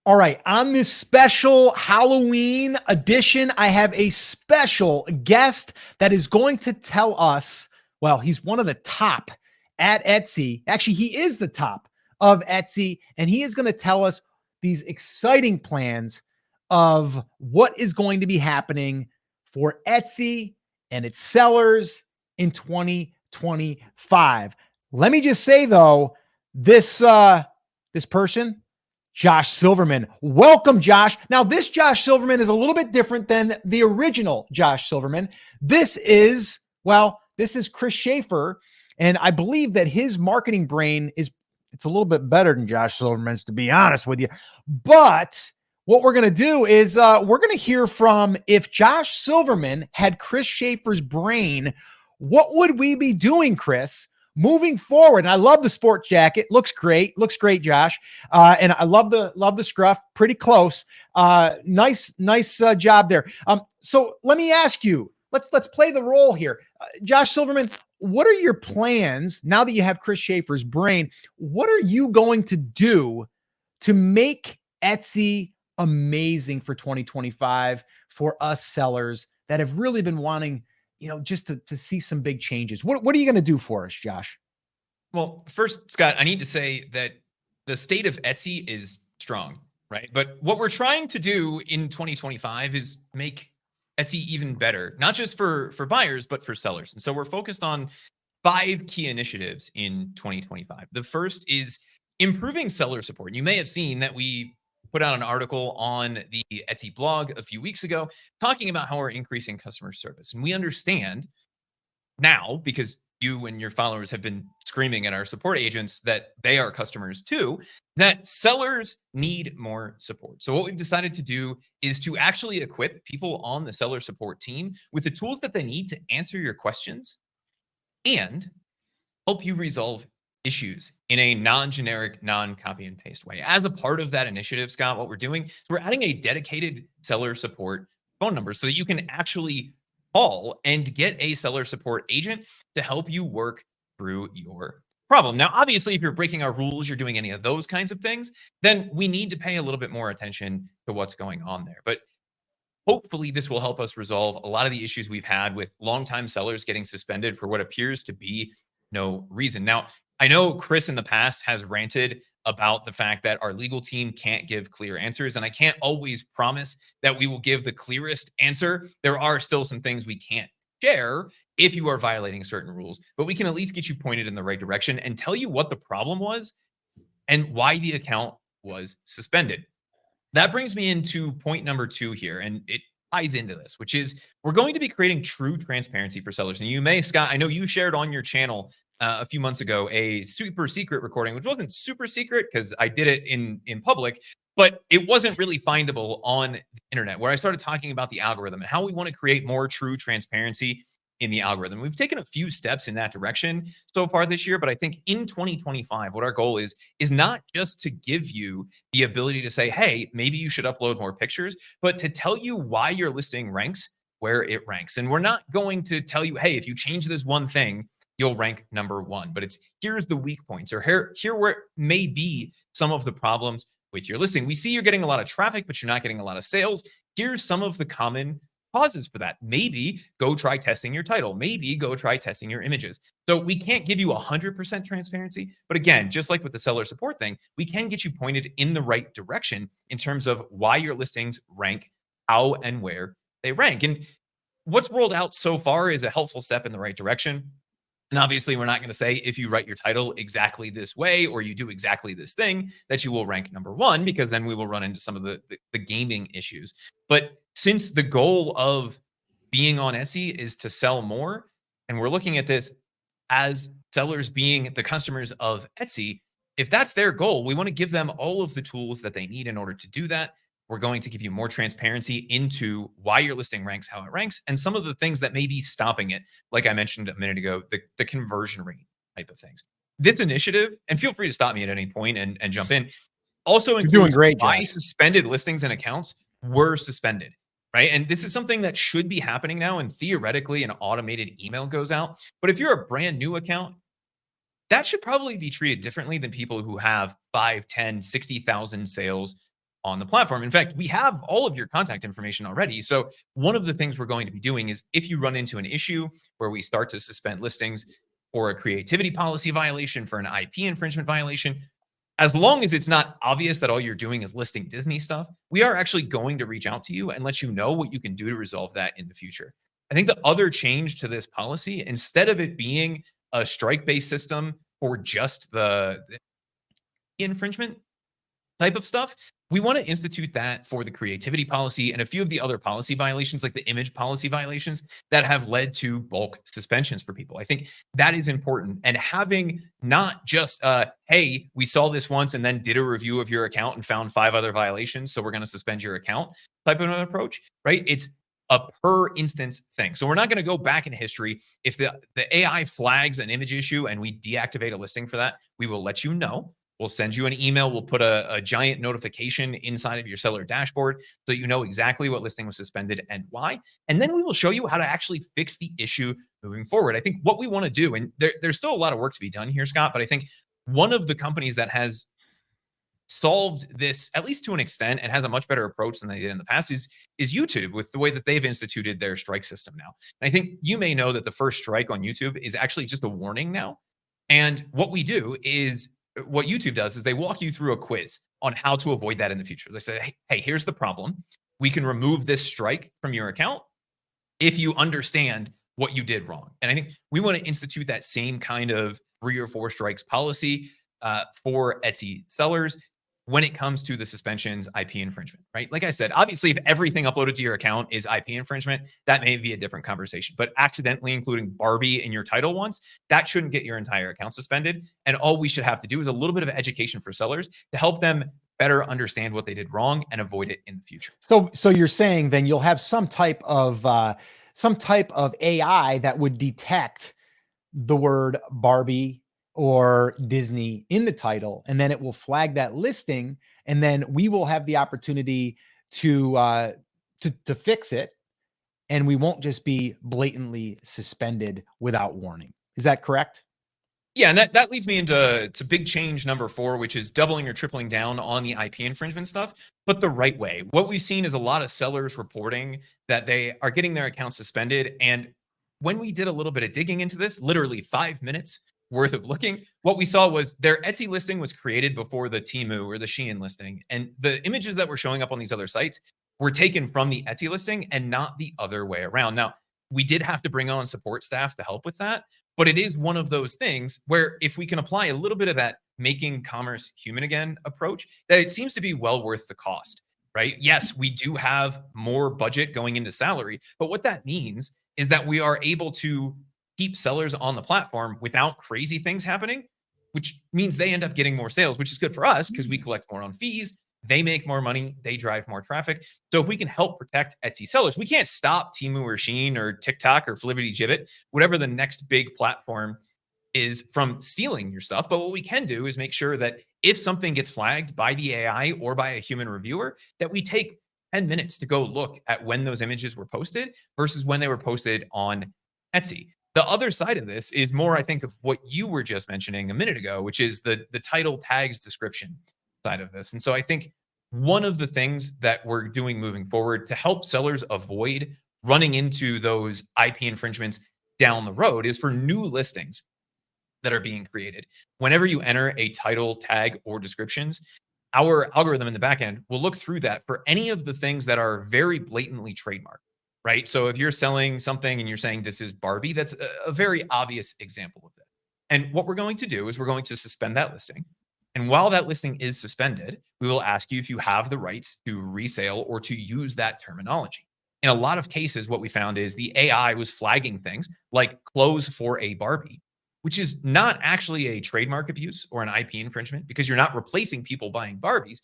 All right, on this special Halloween edition, I have a special guest that is going to tell us, well, he's one of the top at Etsy. Actually, he is the top of Etsy, and he is going to tell us these exciting plans of what is going to be happening for Etsy and its sellers in 2025. Let me just say though, this person, Josh Silverman. Welcome, Josh. Now, this Josh Silverman is a little bit different than the original Josh Silverman. This is Chris Shaffer, and I believe that his marketing brain it's a little bit better than Josh Silverman's, to be honest with you. But what we're going to do is we're going to hear from, if Josh Silverman had Chris Shaffer's brain, what would we be doing, Chris, moving forward? And I love the sport jacket. Looks great, Josh. And I love the scruff. Pretty close. Nice job there. So let me ask you, let's play the role here. Josh Silverman, what are your plans now that you have Chris Shaffer's brain? What are you going to do to make Etsy amazing for 2025 for us sellers that have really been wanting, just to see some big changes? What are you going to do for us, Josh? Well, first, Scott, I need to say that the state of Etsy is strong, right? But what we're trying to do in 2025 is make Etsy even better, not just for buyers, but for sellers. And so we're focused on 5 key initiatives in 2025. The first is improving seller support. You may have seen that we put out an article on the Etsy blog a few weeks ago talking about how we're increasing customer service. And we understand now, because you and your followers have been screaming at our support agents that they are customers too, that sellers need more support. So what we've decided to do is to actually equip people on the seller support team with the tools that they need to answer your questions and help you resolve issues in a non-generic, non-copy and paste way. As a part of that initiative, Scott, what we're doing is we're adding a dedicated seller support phone number so that you can actually call and get a seller support agent to help you work through your problem. Now, obviously, if you're breaking our rules, you're doing any of those kinds of things, then we need to pay a little bit more attention to what's going on there. But hopefully this will help us resolve a lot of the issues we've had with longtime sellers getting suspended for what appears to be no reason. Now, I know Chris in the past has ranted about the fact that our legal team can't give clear answers, and I can't always promise that we will give the clearest answer. There are still some things we can't share if you are violating certain rules, but we can at least get you pointed in the right direction and tell you what the problem was and why the account was suspended. That brings me into point number 2 here, and it ties into this, which is we're going to be creating true transparency for sellers. And you may, Scott, I know you shared on your channel a few months ago a super secret recording, which wasn't super secret because I did it in public, but it wasn't really findable on the internet, where I started talking about the algorithm and how we want to create more true transparency in the algorithm. We've taken a few steps in that direction so far this year, but I think in 2025, what our goal is not just to give you the ability to say, hey, maybe you should upload more pictures, but to tell you why your listing ranks where it ranks. And we're not going to tell you, hey, if you change this one thing, you'll rank number 1, but it's here's the weak points, or here where may be some of the problems with your listing. We see you're getting a lot of traffic, but you're not getting a lot of sales. Here's some of the common causes for that. Maybe go try testing your title. Maybe go try testing your images. So we can't give you 100% transparency, but again, just like with the seller support thing, we can get you pointed in the right direction in terms of why your listings rank, how and where they rank. And what's rolled out so far is a helpful step in the right direction. And obviously, we're not going to say if you write your title exactly this way or you do exactly this thing that you will rank number 1, because then we will run into some of the gaming issues. But since the goal of being on Etsy is to sell more, and we're looking at this as sellers being the customers of Etsy, if that's their goal, we want to give them all of the tools that they need in order to do that. We're going to give you more transparency into why your listing ranks, how it ranks, and some of the things that may be stopping it. Like I mentioned a minute ago, the conversion rate type of things. This initiative, and feel free to stop me at any point and jump in, also includes why suspended listings and accounts were suspended, right? And this is something that should be happening now, and theoretically an automated email goes out. But if you're a brand new account, that should probably be treated differently than people who have 5, 10, 60,000 sales on the platform. In fact, we have all of your contact information already. So one of the things we're going to be doing is if you run into an issue where we start to suspend listings or a creativity policy violation for an IP infringement violation, as long as it's not obvious that all you're doing is listing Disney stuff, we are actually going to reach out to you and let you know what you can do to resolve that in the future. I think the other change to this policy, instead of it being a strike-based system for just the infringement type of stuff, we want to institute that for the creativity policy and a few of the other policy violations, like the image policy violations that have led to bulk suspensions for people. I think that is important. And having not just, hey, we saw this once and then did a review of your account and found 5 other violations, so we're going to suspend your account type of an approach, right? It's a per instance thing. So we're not going to go back in history. If the AI flags an image issue and we deactivate a listing for that, we will let you know. We'll send you an email. We'll put a giant notification inside of your seller dashboard so you know exactly what listing was suspended and why. And then we will show you how to actually fix the issue moving forward. I think what we want to do, and there's still a lot of work to be done here, Scott, but I think one of the companies that has solved this, at least to an extent, and has a much better approach than they did in the past is YouTube, with the way that they've instituted their strike system now. And I think you may know that the first strike on YouTube is actually just a warning now. And what we do is, what YouTube does is they walk you through a quiz on how to avoid that in the future. They say, hey, here's the problem. We can remove this strike from your account if you understand what you did wrong. And I think we want to institute that same kind of 3 or 4 strikes policy for Etsy sellers when it comes to the suspensions, IP infringement, right? Like I said, obviously, if everything uploaded to your account is IP infringement, that may be a different conversation. But accidentally including Barbie in your title once, that shouldn't get your entire account suspended. And all we should have to do is a little bit of education for sellers to help them better understand what they did wrong and avoid it in the future. So you're saying then you'll have some type of AI that would detect the word Barbie or Disney in the title, and then it will flag that listing, and then we will have the opportunity to fix it, and we won't just be blatantly suspended without warning. Is that correct? Yeah, and that leads me into big change number 4, which is doubling or tripling down on the IP infringement stuff, but the right way. What we've seen is a lot of sellers reporting that they are getting their account suspended. And when we did a little bit of digging into this, literally 5 minutes worth of looking, what we saw was their Etsy listing was created before the Temu or the Shein listing. And the images that were showing up on these other sites were taken from the Etsy listing and not the other way around. Now, we did have to bring on support staff to help with that. But it is one of those things where if we can apply a little bit of that making commerce human again approach, that it seems to be well worth the cost, right? Yes, we do have more budget going into salary, but what that means is that we are able to keep sellers on the platform without crazy things happening, which means they end up getting more sales, which is good for us because we collect more on fees. They make more money, they drive more traffic. So if we can help protect Etsy sellers, we can't stop Temu or Shein or TikTok or Flippity Gibbet, whatever the next big platform is, from stealing your stuff. But what we can do is make sure that if something gets flagged by the AI or by a human reviewer, that we take 10 minutes to go look at when those images were posted versus when they were posted on Etsy. The other side of this is more, I think, of what you were just mentioning a minute ago, which is the title tags description side of this. And so I think one of the things that we're doing moving forward to help sellers avoid running into those IP infringements down the road is for new listings that are being created. Whenever you enter a title, tag, or descriptions, our algorithm in the back end will look through that for any of the things that are very blatantly trademarked, right? So if you're selling something and you're saying this is Barbie, that's a very obvious example of that. And what we're going to do is we're going to suspend that listing. And while that listing is suspended, we will ask you if you have the rights to resale or to use that terminology. In a lot of cases, what we found is the AI was flagging things like clothes for a Barbie, which is not actually a trademark abuse or an IP infringement because you're not replacing people buying Barbies.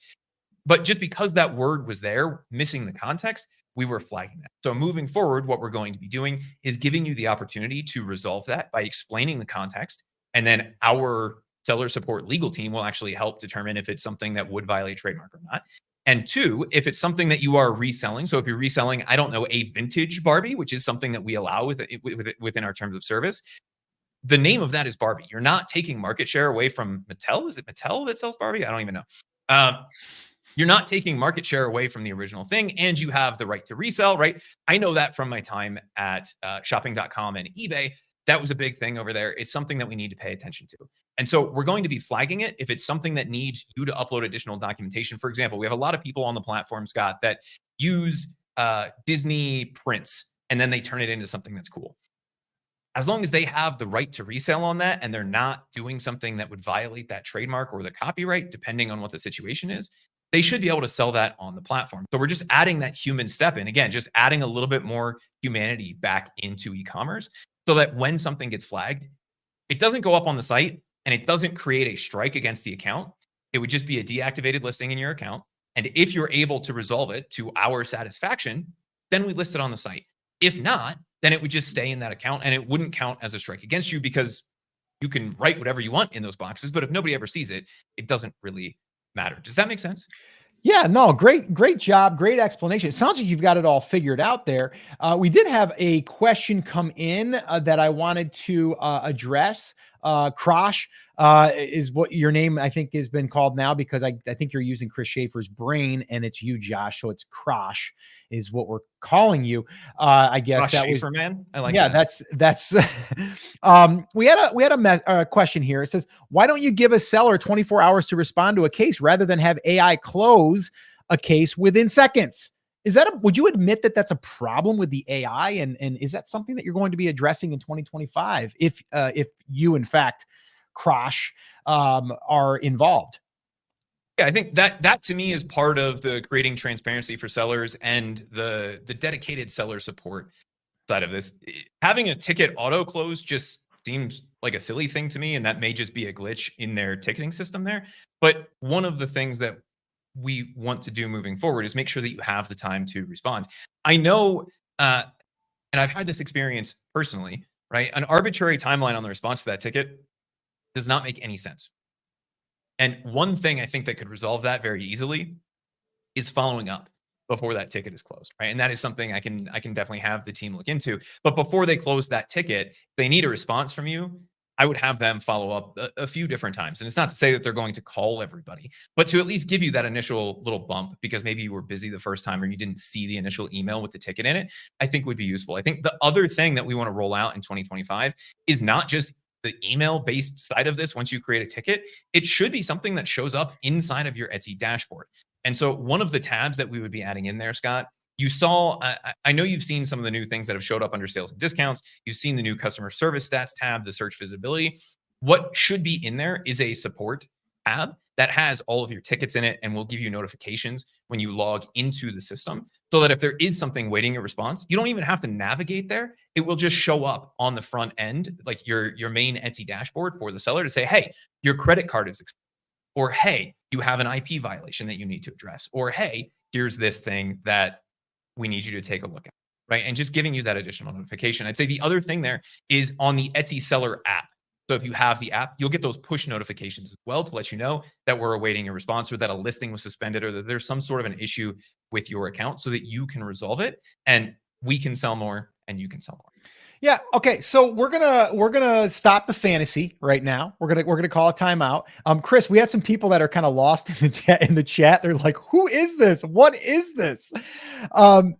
But just because that word was there, missing the context, we were flagging that. So moving forward, what we're going to be doing is giving you the opportunity to resolve that by explaining the context. And then our seller support legal team will actually help determine if it's something that would violate trademark or not. And 2, if it's something that you are reselling. So if you're reselling, I don't know, a vintage Barbie, which is something that we allow within our terms of service, the name of that is Barbie. You're not taking market share away from Mattel. Is it Mattel that sells Barbie? I don't even know. you're not taking market share away from the original thing, and you have the right to resell, right? I know that from my time at shopping.com and eBay. That was a big thing over there. It's something that we need to pay attention to. And so we're going to be flagging it if it's something that needs you to upload additional documentation. For example, we have a lot of people on the platform, Scott, that use Disney prints and then they turn it into something that's cool. As long as they have the right to resell on that and they're not doing something that would violate that trademark or the copyright, depending on what the situation is, they should be able to sell that on the platform. So we're just adding that human step in. Again, just adding a little bit more humanity back into e-commerce so that when something gets flagged, it doesn't go up on the site and it doesn't create a strike against the account. It would just be a deactivated listing in your account. And if you're able to resolve it to our satisfaction, then we list it on the site. If not, then it would just stay in that account and it wouldn't count as a strike against you because you can write whatever you want in those boxes. But if nobody ever sees it, it doesn't really matter. Does that make sense? Yeah, no, great job. Great explanation. It sounds like you've got it all figured out there. We did have a question come in that I wanted to address. Krosh is what your name, I think, has been called now because I think you're using Chris Shaffer's brain and it's you, Josh. So it's Krosh is what we're calling you. I guess Josh that Shaffer, was, man. I like yeah, that. that's we had a question here. It says, why don't you give a seller 24 hours to respond to a case rather than have AI close a case within seconds? Would you admit that that's a problem with the AI? And is that something that you're going to be addressing in 2025 if you, in fact, Krosh, are involved? Yeah, I think that to me is part of the creating transparency for sellers and the dedicated seller support side of this. Having a ticket auto close just seems like a silly thing to me, and that may just be a glitch in their ticketing system there. But one of the things that we want to do moving forward is make sure that you have the time to respond. I know, and I've had this experience personally, right? An arbitrary timeline on the response to that ticket does not make any sense. And one thing I think that could resolve that very easily is following up before that ticket is closed, right? And that is something I can definitely have the team look into. But before they close that ticket, if they need a response from you, I would have them follow up a few different times. And it's not to say that they're going to call everybody, but to at least give you that initial little bump because maybe you were busy the first time or you didn't see the initial email with the ticket in it, I think would be useful. I think the other thing that we want to roll out in 2025 is not just the email-based side of this. Once you create a ticket, it should be something that shows up inside of your Etsy dashboard. And so one of the tabs that we would be adding in there, Scott, you saw, I know you've seen some of the new things that have showed up under sales and discounts. You've seen the new customer service stats tab, the search visibility. What should be in there is a support tab that has all of your tickets in it and will give you notifications when you log into the system so that if there is something waiting a response, you don't even have to navigate there. It will just show up on the front end, like your main Etsy dashboard for the seller to say, hey, your credit card is expired. Or, hey, you have an IP violation that you need to address. Or, hey, here's this thing that we need you to take a look at, right? And just giving you that additional notification. I'd say the other thing there is on the Etsy seller app. So if you have the app, you'll get those push notifications as well to let you know that we're awaiting a response or that a listing was suspended or that there's some sort of an issue with your account so that you can resolve it and we can sell more and you can sell more. Yeah. Okay. So we're gonna stop the fantasy right now. We're gonna call a timeout. Chris, we have some people that are kind of lost in the chat. They're like, "Who is this? What is this?"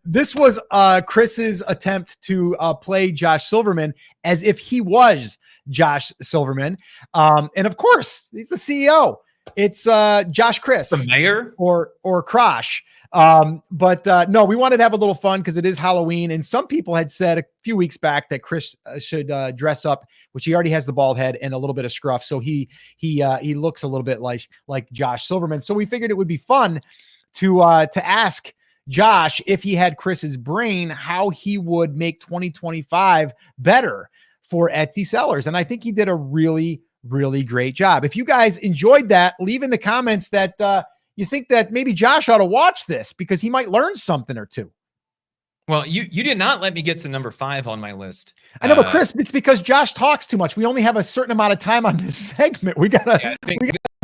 This was Chris's attempt to play Josh Silverman as if he was Josh Silverman, and of course he's the CEO. It's Josh Chris, the mayor, or Krosh. But no, we wanted to have a little fun because it is Halloween. And some people had said a few weeks back that Chris should dress up, which he already has the bald head and a little bit of scruff. So he looks a little bit like Josh Silverman. So we figured it would be fun to ask Josh if he had Chris's brain, how he would make 2025 better for Etsy sellers. And I think he did a really, really great job. If you guys enjoyed that, leave in the comments that, you think that maybe Josh ought to watch this because he might learn something or two. Well, you did not let me get to number 5 on my list. I know, but Chris, it's because Josh talks too much. We only have a certain amount of time on this segment. We gotta.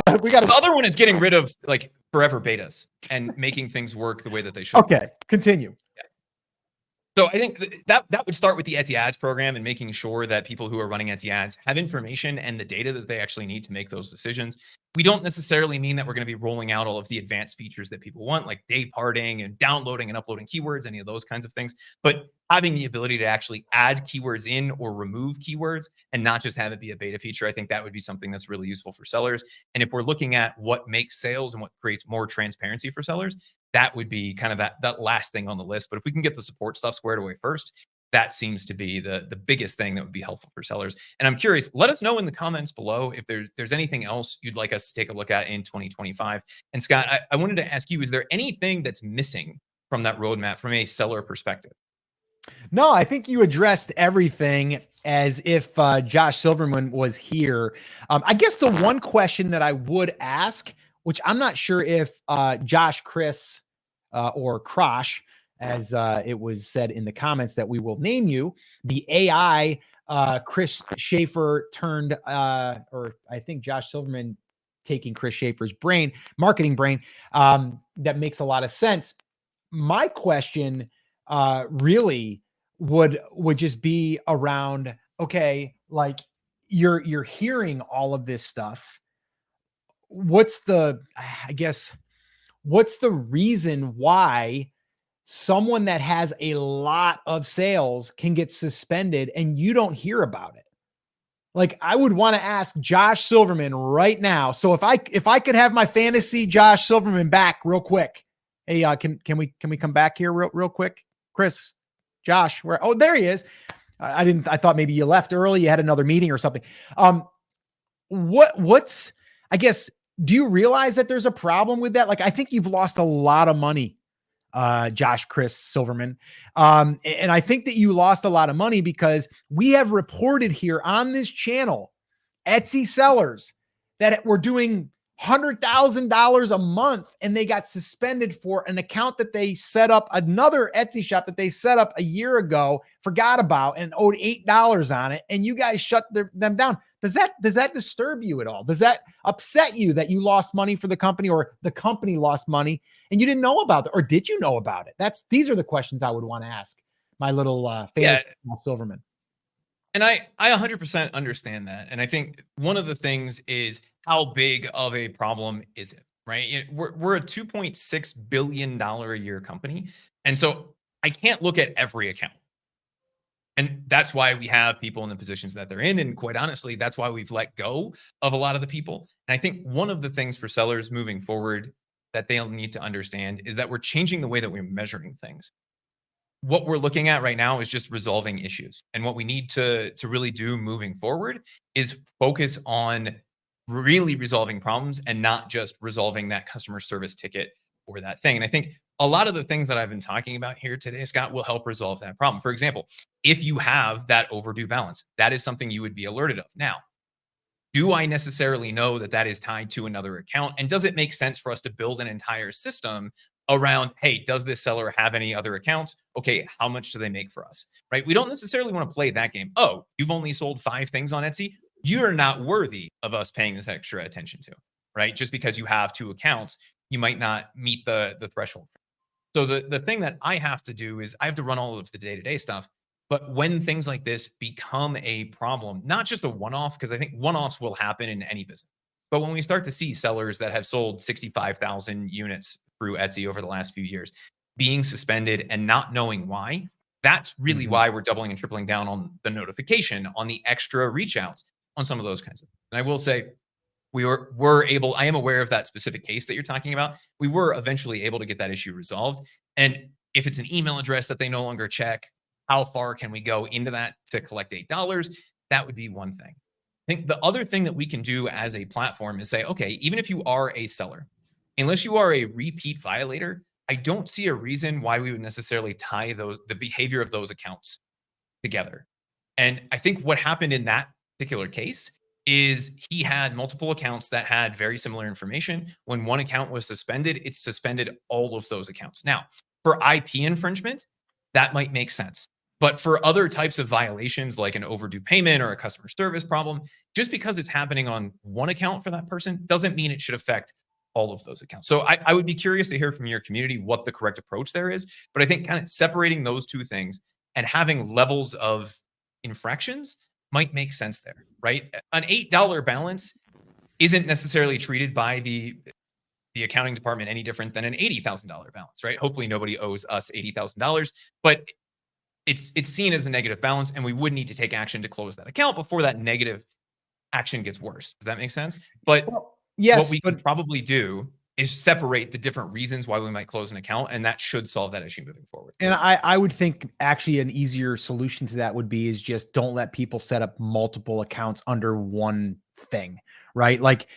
The other one is getting rid of like forever betas and making things work the way that they should. Okay, continue. Yeah. So I think that would start with the Etsy ads program and making sure that people who are running Etsy ads have information and the data that they actually need to make those decisions. We don't necessarily mean that we're going to be rolling out all of the advanced features that people want, like day parting and downloading and uploading keywords, any of those kinds of things. But having the ability to actually add keywords in or remove keywords and not just have it be a beta feature, I think that would be something that's really useful for sellers. And if we're looking at what makes sales and what creates more transparency for sellers, that would be kind of that last thing on the list. But if we can get the support stuff squared away first, that seems to be the biggest thing that would be helpful for sellers. And I'm curious, let us know in the comments below if there's anything else you'd like us to take a look at in 2025. And Scott, I wanted to ask you, is there anything that's missing from that roadmap from a seller perspective? No, I think you addressed everything as if Josh Silverman was here. I guess the one question that I would ask, which I'm not sure if Josh, Chris, or Krosh, as it was said in the comments that we will name you, the AI Chris Shaffer turned, or I think Josh Silverman taking Chris Shaffer's brain, marketing brain, that makes a lot of sense. My question really would just be around, okay, like you're hearing all of this stuff. What's the, I guess, what's the reason why someone that has a lot of sales can get suspended and you don't hear about it? Like, I would want to ask Josh Silverman right now. So if I could have my fantasy Josh Silverman back real quick. Hey, can we come back here real quick? Chris, Josh, where? Oh, there he is. I thought maybe you left early. You had another meeting or something. What's, I guess, do you realize that there's a problem with that? Like, I think you've lost a lot of money, Josh, Chris Silverman. And I think that you lost a lot of money because we have reported here on this channel, Etsy sellers that were doing $100,000 a month and they got suspended for an account that they set up, another Etsy shop that they set up a year ago, forgot about, and owed $8 on it. And you guys shut them down. Does that disturb you at all? Does that upset you that you lost money for the company, or the company lost money and you didn't know about it? Or did you know about it? These are the questions I would want to ask my little fantasy Silverman. And I 100% understand that. And I think one of the things is, how big of a problem is it, right? We're a $2.6 billion a year company. And so I can't look at every account. And that's why we have people in the positions that they're in. And quite honestly, that's why we've let go of a lot of the people. And I think one of the things for sellers moving forward that they'll need to understand is that we're changing the way that we're measuring things. What we're looking at right now is just resolving issues. And what we need to really do moving forward is focus on really resolving problems and not just resolving that customer service ticket or that thing. And I think a lot of the things that I've been talking about here today, Scott, will help resolve that problem. For example, if you have that overdue balance, that is something you would be alerted of. Now, do I necessarily know that that is tied to another account? And does it make sense for us to build an entire system around, hey, does this seller have any other accounts? Okay, how much do they make for us, right? We don't necessarily want to play that game. Oh, you've only sold 5 things on Etsy. You're not worthy of us paying this extra attention to, right? Just because you have 2 accounts, you might not meet the threshold. So the thing that I have to do is I have to run all of the day-to-day stuff. But when things like this become a problem, not just a one-off, because I think one-offs will happen in any business. But when we start to see sellers that have sold 65,000 units through Etsy over the last few years being suspended and not knowing why, that's really why we're doubling and tripling down on the notification, on the extra reach outs, on some of those kinds of things. And I will say, I am aware of that specific case that you're talking about. We were eventually able to get that issue resolved. And if it's an email address that they no longer check, how far can we go into that to collect $8? That would be one thing. I think the other thing that we can do as a platform is say, okay, even if you are a seller, unless you are a repeat violator, I don't see a reason why we would necessarily tie the behavior of those accounts together. And I think what happened in that particular case is he had multiple accounts that had very similar information. When one account was suspended, it suspended all of those accounts. Now, for IP infringement, that might make sense. But for other types of violations, like an overdue payment or a customer service problem, just because it's happening on one account for that person doesn't mean it should affect all of those accounts. So I would be curious to hear from your community what the correct approach there is. But I think kind of separating those two things and having levels of infractions might make sense there, right? An $8 balance isn't necessarily treated by the accounting department any different than an $80,000 balance, right? Hopefully nobody owes us $80,000, but it's seen as a negative balance, and we would need to take action to close that account before that negative action gets worse. Does that make sense? But Well, yes, what we could probably do is separate the different reasons why we might close an account, and that should solve that issue moving forward. and I would think actually an easier solution to that would be is just don't let people set up multiple accounts under one thing, right? Like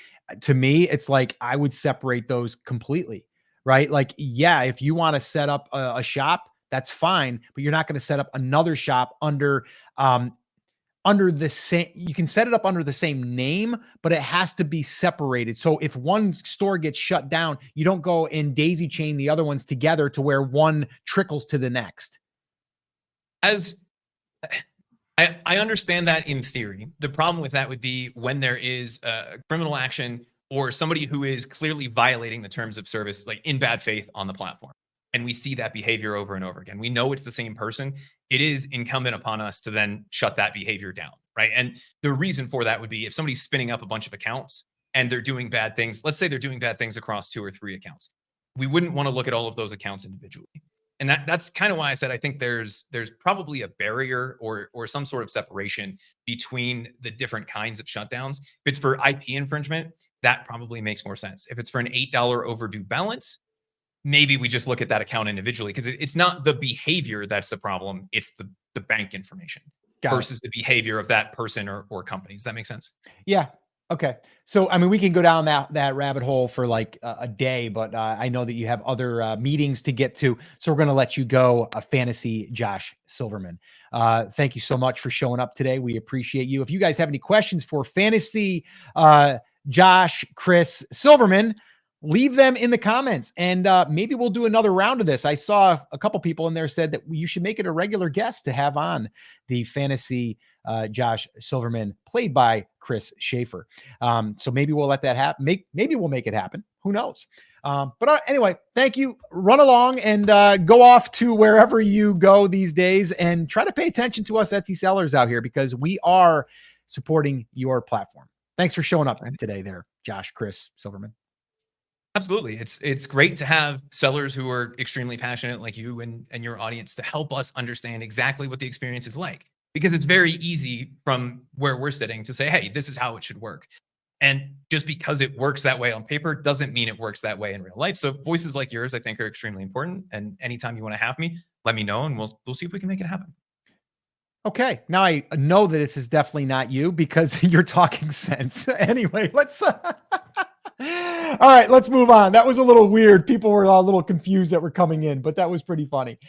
to me, it's like I would separate those completely, right? Like, yeah, if you want to set up a shop, that's fine, but you're not going to set up another shop under the same, you can set it up under the same name, but it has to be separated. So if one store gets shut down, you don't go and daisy chain the other ones together to where one trickles to the next. As I understand that in theory. The problem with that would be when there is a criminal action or somebody who is clearly violating the terms of service, like in bad faith on the platform. And we see that behavior over and over again. We know it's the same person. It is incumbent upon us to then shut that behavior down, right? And the reason for that would be if somebody's spinning up a bunch of accounts and they're doing bad things, let's say they're doing bad things across 2 or 3 accounts. We wouldn't want to look at all of those accounts individually. And that's kind of why I said I think there's probably a barrier or some sort of separation between the different kinds of shutdowns. If it's for IP infringement, that probably makes more sense. If it's for an $8 overdue balance, maybe we just look at that account individually because it's not the behavior that's the problem. It's the bank information versus the behavior of that person or company. Does that make sense? Yeah. Okay. So, I mean, we can go down that rabbit hole for like a day, but I know that you have other meetings to get to. So we're going to let you go, Fantasy Josh Silverman. Thank you so much for showing up today. We appreciate you. If you guys have any questions for Fantasy Josh, Chris Silverman, leave them in the comments and maybe we'll do another round of this. I saw a couple people in there said that you should make it a regular guest to have on the Fantasy Josh Silverman, played by Chris Shaffer. So maybe we'll let that happen. Maybe we'll make it happen. Who knows? But anyway, thank you. Run along and go off to wherever you go these days and try to pay attention to us Etsy sellers out here because we are supporting your platform. Thanks for showing up today there, Josh, Chris Silverman. Absolutely. It's great to have sellers who are extremely passionate like you and your audience to help us understand exactly what the experience is like. Because it's very easy from where we're sitting to say, hey, this is how it should work. And just because it works that way on paper doesn't mean it works that way in real life. So voices like yours, I think, are extremely important. And anytime you want to have me, let me know and we'll see if we can make it happen. Okay. Now I know that this is definitely not you because you're talking sense. Anyway, let's all right, let's move on. That was a little weird. People were a little confused that were coming in, but that was pretty funny.